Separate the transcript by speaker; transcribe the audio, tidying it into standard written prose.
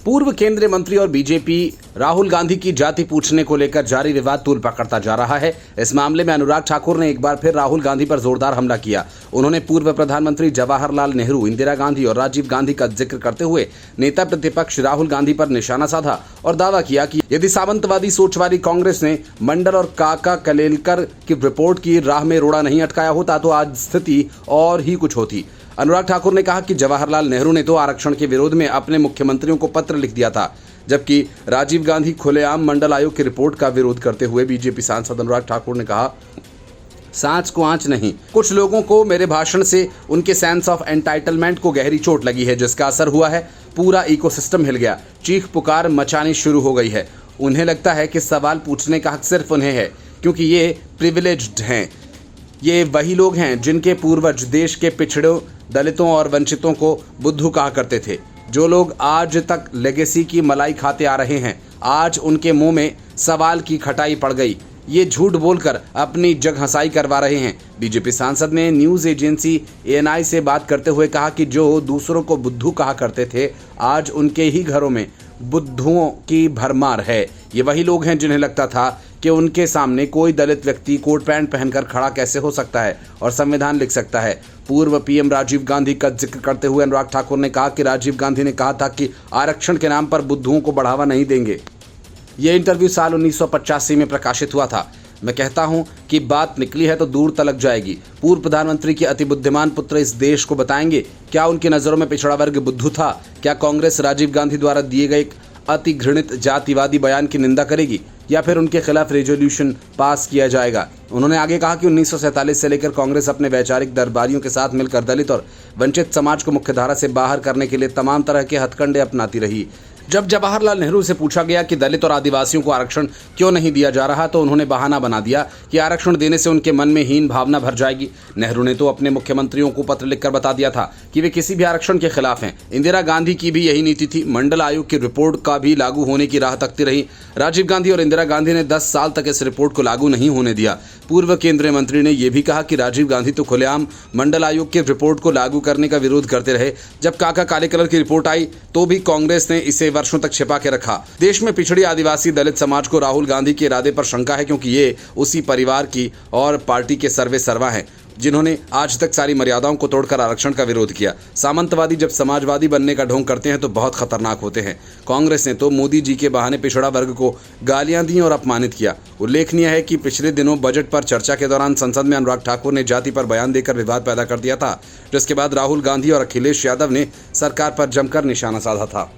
Speaker 1: पूर्व केंद्रीय मंत्री और बीजेपी राहुल गांधी की जाति पूछने को लेकर जारी विवाद तूल पकड़ता जा रहा है। इस मामले में अनुराग ठाकुर ने एक बार फिर राहुल गांधी पर जोरदार हमला किया। उन्होंने पूर्व प्रधानमंत्री जवाहरलाल नेहरू, इंदिरा गांधी और राजीव गांधी का जिक्र करते हुए नेता प्रतिपक्ष राहुल गांधी पर निशाना साधा और दावा किया कि यदि सामंतवादी सोच वाली कांग्रेस ने मंडल और काका कलेलकर की रिपोर्ट की राह में रोड़ा नहीं अटकाया होता तो आज स्थिति और ही कुछ होती। अनुराग ठाकुर ने कहा कि जवाहरलाल नेहरू ने तो आरक्षण के विरोध में अपने मुख्यमंत्रियों को पत्र लिख दिया था, जबकि राजीव गांधी खुलेआम मंडल आयोग की रिपोर्ट का विरोध करते हुए बीजेपी सांसद अनुराग ठाकुर ने कहा, सांच को आंच नहीं। कुछ लोगों को मेरे भाषण से उनके सेंस ऑफ एंटाइटलमेंट को गहरी चोट लगी है, जिसका असर हुआ है। पूरा इकोसिस्टम हिल गया, चीख पुकार मचानी शुरू हो गई है। उन्हें लगता है कि सवाल पूछने का हक सिर्फ उन्हें है, क्योंकि ये प्रिविलेज्ड हैं। ये वही लोग हैं जिनके पूर्वज देश के पिछड़ों, दलितों और वंचितों को बुद्धू कहा करते थे। जो लोग आज तक लेगेसी की मलाई खाते आ रहे हैं, आज उनके मुंह में सवाल की खटाई पड़ गई। ये झूठ बोलकर अपनी जग हंसाई करवा रहे हैं। बीजेपी सांसद ने न्यूज़ एजेंसी ANI से बात करते हुए कहा कि जो दूसरों को बुद्धू कहा करते थे, आज उनके ही घरों में बुद्धुओं की भरमार है। ये वही लोग हैं जिन्हें लगता था कि उनके सामने कोई दलित व्यक्ति कोट पैंट पहनकर खड़ा कैसे हो सकता है और संविधान लिख सकता है। पूर्व PM राजीव गांधी का जिक्र करते हुए अनुराग ठाकुर ने कहा कि राजीव गांधी ने कहा था कि आरक्षण के नाम पर बुद्धुओं को बढ़ावा नहीं देंगे। ये इंटरव्यू साल 1985 में प्रकाशित हुआ था। मैं कहता हूं कि बात निकली है तो दूर तलक जाएगी। पूर्व प्रधानमंत्री के अति बुद्धिमान पुत्र इस देश को बताएंगे क्या उनकी नज़रों में पिछड़ा वर्ग बुद्धू था। क्या कांग्रेस राजीव गांधी द्वारा दिए गए अति घृणित जातिवादी बयान की निंदा करेगी या फिर उनके खिलाफ रेजोल्यूशन पास किया जाएगा। उन्होंने आगे कहा कि 1947 से लेकर कांग्रेस अपने वैचारिक दरबारियों के साथ मिलकर दलित और वंचित समाज को मुख्यधारा से बाहर करने के लिए तमाम तरह के हथकंडे अपनाती रही। जब जवाहरलाल नेहरू से पूछा गया कि दलित और आदिवासियों को आरक्षण क्यों नहीं दिया जा रहा, तो उन्होंने बहाना बना दिया कि आरक्षण देने से उनके मन में हीन भावना भर जाएगी। नेहरू ने तो अपने मुख्यमंत्रियों को पत्र लिखकर बता दिया था कि वे किसी भी आरक्षण के खिलाफ हैं। इंदिरा गांधी की भी यही नीति थी। मंडल आयोग की रिपोर्ट का भी लागू होने की राह तकती रही। राजीव गांधी और इंदिरा गांधी ने 10 साल तक इस रिपोर्ट को लागू नहीं होने दिया। पूर्व केंद्रीय मंत्री ने यह भी कहा कि राजीव गांधी तो खुलेआम मंडल आयोग की रिपोर्ट को लागू करने का विरोध करते रहे। जब काका कालेकलर की रिपोर्ट आई तो भी कांग्रेस ने इसे वर्षों तक छिपा के रखा। देश में पिछड़ी आदिवासी दलित समाज को राहुल गांधी के इरादे पर शंका है, क्योंकि ये उसी परिवार की और पार्टी के सर्वे सर्वा हैं जिन्होंने आज तक सारी मर्यादाओं को तोड़कर आरक्षण का विरोध किया। सामंतवादी जब समाजवादी बनने का ढोंग करते हैं तो बहुत खतरनाक होते हैं। कांग्रेस ने तो मोदी जी के बहाने पिछड़ा वर्ग को गालियां दी और अपमानित किया। उल्लेखनीय है कि पिछले दिनों बजट पर चर्चा के दौरान संसद में अनुराग ठाकुर ने जाति पर बयान देकर विवाद पैदा कर दिया था, जिसके बाद राहुल गांधी और अखिलेश यादव ने सरकार पर जमकर निशाना साधा था।